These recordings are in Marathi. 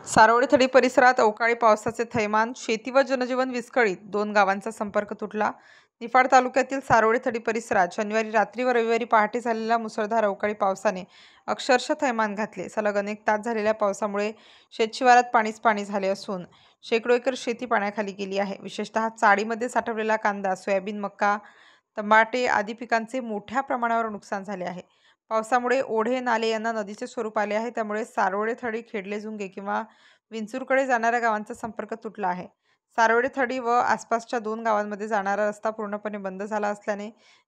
सारोळेथडी परिसरात अवकाळी पावसाचे थैमान, शेती व जनजीवन विस्कळीत, 2 गावांचा संपर्क तुटला। निफाड तालुक्यातील सारोळेथडी परिसरात शनिवारी रात्री व रविवारी पहाटे झालेल्या मुसळधार अवकाळी पावसाने अक्षरशः थैमान घातले। सलग अनेक तास झालेल्या पावसामुळे शेतशिवारात पाणीच पाणी झाले असून शेकडो एकर शेती पाण्याखाली गेली आहे। विशेषतः चाळीमध्ये साठवलेला कांदा, सोयाबीन, मका, टमाटे आदी पिकांचे मोठ्या प्रमाणावर नुकसान झाले आहे। पावसामुळे ओढे, नाले यांना नदीचे स्वरूप आले आहे। त्यामुळे सारोळेथडी, खेडलेजुंगे किंवा विंचूरकडे जाणाऱ्या गावांचा संपर्क तुटला आहे। सारोळेथडी व आसपासच्या 2 गावांमध्ये जाणारा रस्ता पूर्णपणे बंद झाला असल्याने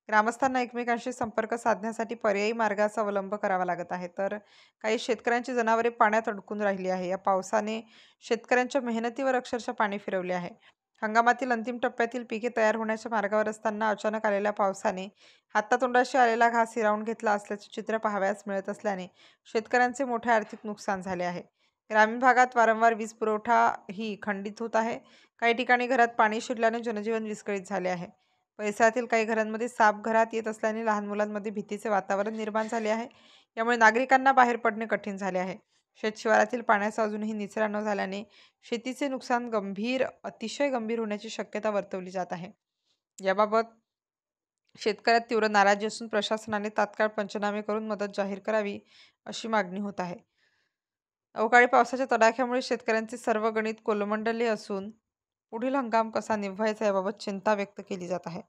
ग्रामस्थांना एकमेकांशी संपर्क साधण्यासाठी पर्यायी मार्गाचा अवलंब करावा लागत आहे। तर काही शेतकऱ्यांची जनावरे पाण्यात अडकून राहिली आहे। या पावसाने शेतकऱ्यांच्या मेहनतीवर अक्षरशः पाणी फिरवले आहे। हंगामातील अंतिम टप्प्यातील पिके तयार होण्याच्या मार्गावर असताना अचानक आलेल्या पावसाने हातातोंडाशी आलेला घास हिरावून घेतला असल्याचे चित्र पाहावयास मिळत असल्याने शेतकऱ्यांचे मोठे आर्थिक नुकसान झाले आहे। ग्रामीण भागात वारंवार वीज पुरवठाही खंडित होत आहे। काही ठिकाणी घरात पाणी शिरल्याने जनजीवन विस्कळीत झाले आहे। परिसरातील काही घरांमध्ये साप घरात येत असल्याने लहान मुलांमध्ये भीतीचे वातावरण निर्माण झाले आहे। यामुळे नागरिकांना बाहेर पडणे कठीण झाले आहे। शेतशिवारातील पाण्याचा अजूनही निचरा न झाल्याने शेतीचे नुकसान अतिशय गंभीर होण्याची शक्यता वर्तवली जात आहे। याबाबत शेतकऱ्यात तीव्र नाराजी असून प्रशासनाने तात्काळ पंचनामे करून मदत जाहीर करावी अशी मागणी होत आहे। अवकाळी पावसाच्या तडाख्यामुळे शेतकऱ्यांचे सर्व गणित कोलमडले असून पुढील हंगाम कसा निभवायचा याबाबत चिंता व्यक्त केली जात आहे।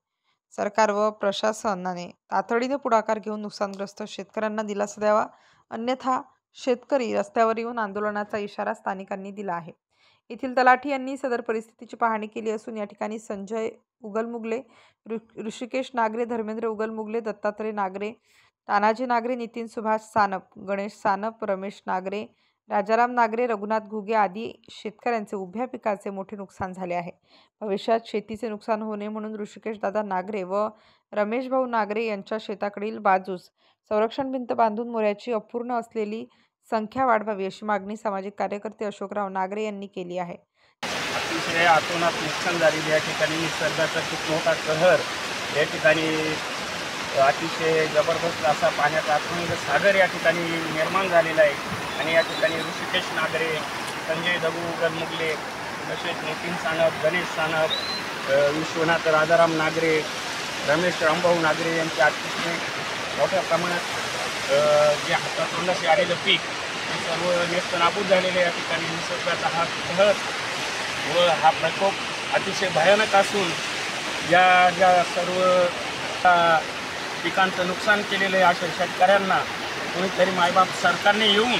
सरकार व प्रशासनाने तातडीने पुढाकार घेऊन नुकसानग्रस्त शेतकऱ्यांना दिलासा द्यावा, अन्यथा शेतकरी रस्त्यावर येऊन आंदोलनाचा इशारा स्थानिकांनी दिला आहे। येथील तलाठी यांनी सदर परिस्थितीची पाहणी केली असून या ठिकाणी संजय उगलमुगले, ऋषिकेश नागरे, धर्मेंद्र उगलमुगले, दत्तात्रय नागरे, तानाजी नागरे, नितीन सुभाष सानप, गणेश सानप, रमेश नागरे, राजाराम नागरे, रघुनाथ घुगे आदी शेतकऱ्यांचे उभ्या पिकाचे मोठे नुकसान झाले आहे। भविष्यात शेतीचे नुकसान होऊ नये म्हणून ऋषिकेश दादा नागरे व रमेश भाऊ नागरे यांच्या शेताकडील बाजूस संरक्षण भिंत बांधून मोऱ्याची अपूर्ण असलेली संख्या वाढवावी अशी मागणी सामाजिक कार्यकर्ते अशोकराव नागरे यांनी केली आहे। अतिशय अतोनात नुकसान झालेले या ठिकाणी निसर्गाचा खूप मोठा कहर या ठिकाणी अतिशय जबरदस्त असा पाण्याचा अथांग सागर या ठिकाणी निर्माण झालेला आहे। आणि या ठिकाणी ऋषिकेश नागरे, संजय दगू उगलमुगले, तसेच नितीन सानप, गणेश सानप, विश्वनाथ राजाराम नागरे, रमेश रामभाऊ नागरे यांचे अतिशय मोठ्या प्रमाणात जे हातातोंडाशी आलेलं पीक हे सर्व नेस्तनाबूत झालेले या ठिकाणी निसर्गाचा हा कहर व हा प्रकोप अतिशय भयानक असून ज्या सर्व पिकांचं नुकसान केलेलं आहे अशा शेतकऱ्यांना कोणीतरी मायबाप सरकारने येऊन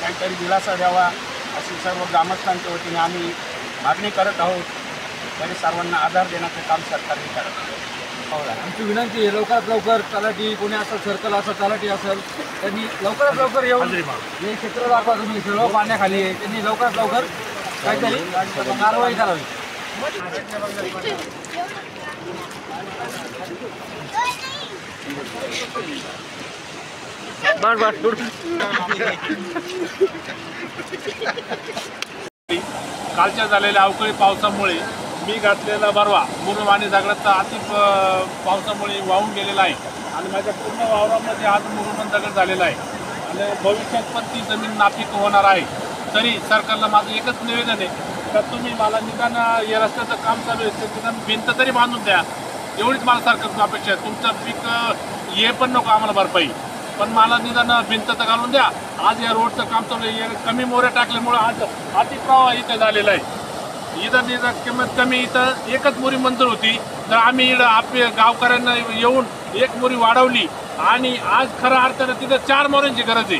काहीतरी दिलासा द्यावा अशी सर्व ग्रामस्थांच्या वतीने आम्ही मागणी करत आहोत। तरी सर्वांना आधार देण्याचं काम सरकारने करावं। आमची विनंती आहे, लवकरात लवकर तलाठी कोणी असेल, सर्कल असेल, तलाठी असेल, त्यांनी लवकरात लवकर येऊन हे क्षेत्र दाखवा, तुम्ही सर्व पाण्याखाली आहे, त्यांनी लवकरात लवकर काहीतरी कारवाई करावी। कालच्या झालेल्या अवकाळी पावसामुळे मी घातलेला बरवा मुरुम आणि दगडाचा अति पावसामुळे वाहून गेलेला आहे आणि माझ्या पूर्ण वावरामध्ये आज मुरुम दगड झालेला आहे आणि भविष्यात पण ती जमीन नापीक होणार आहे। तरी सरकारला माझं एकच निवेदन आहे का तुम्ही मला निदान या रस्त्याचं काम चालू आहे ते निदान भिंत तरी बांधून द्या, एवढीच मला सरकारची अपेक्षा आहे। तुमचं पीक ये पण नको आम्हाला भरपाई, पण मला निदान भिंत तर घालून द्या। आज या रोडचं काम चालू आहे, कमी मोऱ्या टाकल्यामुळं आज अतिप्रवाह इथं झालेला आहे। इथं किंमत कमी इथं एकच मोरी मंजूर होती, तर आम्ही इथं आपल्या गावकऱ्यांना येऊन एक मोरी वाढवली आणि आज खऱ्या अर्थानं तिथं 4 मोऱ्यांची गरज आहे।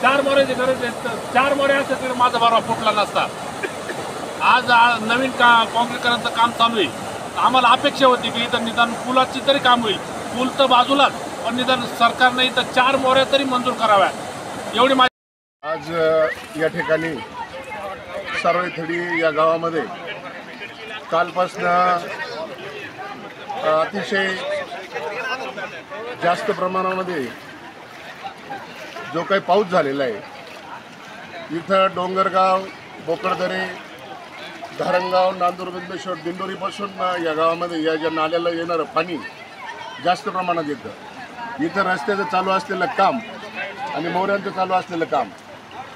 4 मोऱ्यांची गरज आहे, तर 4 मोऱ्या असं तिथं माझा बरवा फुटला नसता। आज नवीन काँक्रीकरणाचं काम चालू आहे, आम्हाला अपेक्षा होती की इथं निदान पुलाची तरी काम होईल, पूल तर बाजूलाच, पण निदान सरकारने इथं 4 मोऱ्या तरी मंजूर कराव्या एवढी माझी। आज या ठिकाणी सारोळेथडी या गावामध्ये कालपासून अतिशय जास्त प्रमाणामध्ये जो काही पाऊस झालेला आहे, इथं डोंगरगाव, बोकडदरे, धरणगाव, नांदूर, बिंदेश्वर, दिंडोरीपासून या गावामध्ये या ज्या नाल्याला येणारं पाणी जास्त प्रमाणात येतं। इथं रस्त्याचं चालू असलेलं काम आणि मोऱ्यांचं चालू असलेलं काम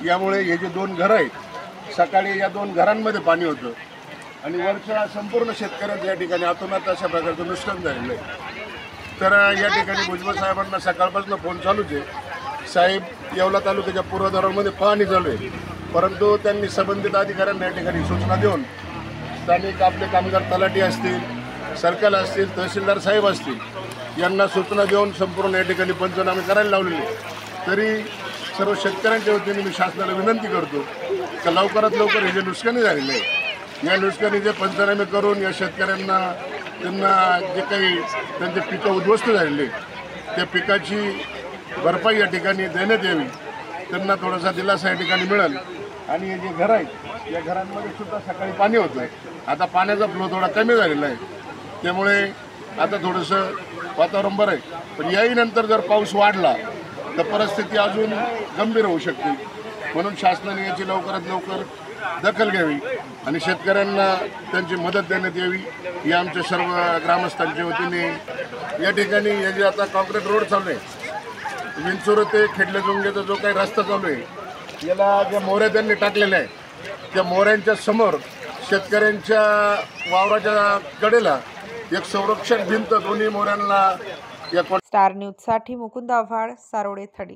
यामुळे हे जे 2 घरं आहेत, सकाळी या 2 घरांमध्ये पाणी होतं आणि वरच्या संपूर्ण शेतकऱ्यांचं या ठिकाणी अतोनात अशा प्रकारचं नुकसान झालेलं आहे. तर या ठिकाणी भुजबळ साहेबांना सकाळपासून फोन चालूच आहे. साहेब, येवला तालुक्याच्या पूर्व दरामध्ये पाणी चालू आहे, परंतु त्यांनी संबंधित अधिकाऱ्यांना या ठिकाणी सूचना देऊन स्थानिक आपले कामगार तलाठी असतील, सर्कल असतील, तहसीलदार साहेब असतील यांना सूचना देऊन संपूर्ण या ठिकाणी पंचनामे करायला लावलेले. तरी सर्व शेतकऱ्यांच्या वतीने मी शासनाला विनंती करतो की लवकरात लवकर हे जे नुकसानी झालेलं आहे, या नुकसानीचे पंचनामे करून या शेतकऱ्यांना त्यांना जे काही त्यांचे पिकं उद्ध्वस्त झालेले त्या पिकाची भरपाई या ठिकाणी देण्यात यावी, त्यांना थोडासा दिलासा या ठिकाणी मिळेल. आणि हे जे घरं आहेत या घरांमध्ये सुद्धा सकाळी पाणी होतं आहे. आता पाण्याचा फ्लो थोडा कमी झालेला आहे, त्यामुळे आता थोडंसं वातावरण बरं आहे. पण याही नंतर जर पाऊस वाढला तर परिस्थिती अजून गंभीर होऊ शकते. म्हणून शासनाने याची लवकरात लवकर दखल घ्यावी आणि शेतकऱ्यांना त्यांची मदत देण्यात यावी, ही आमच्या सर्व ग्रामस्थांच्या वतीने. या ठिकाणी हे जे आता कॉन्क्रीट रोड चालू आहे, विंचूर ते खेडलेजोंगेचा जो काही रस्ता चालू आहे, याला ज्या मोऱ्या त्यांनी टाकलेल्या आहेत त्या मोऱ्यांच्या समोर शेतकऱ्यांच्या वावराच्या कडेला एक संरक्षण भिंत दोन्ही मोऱ्यांना या स्टार न्यूजसाठी मुकुंद आव्हाड, सारोळे थडी.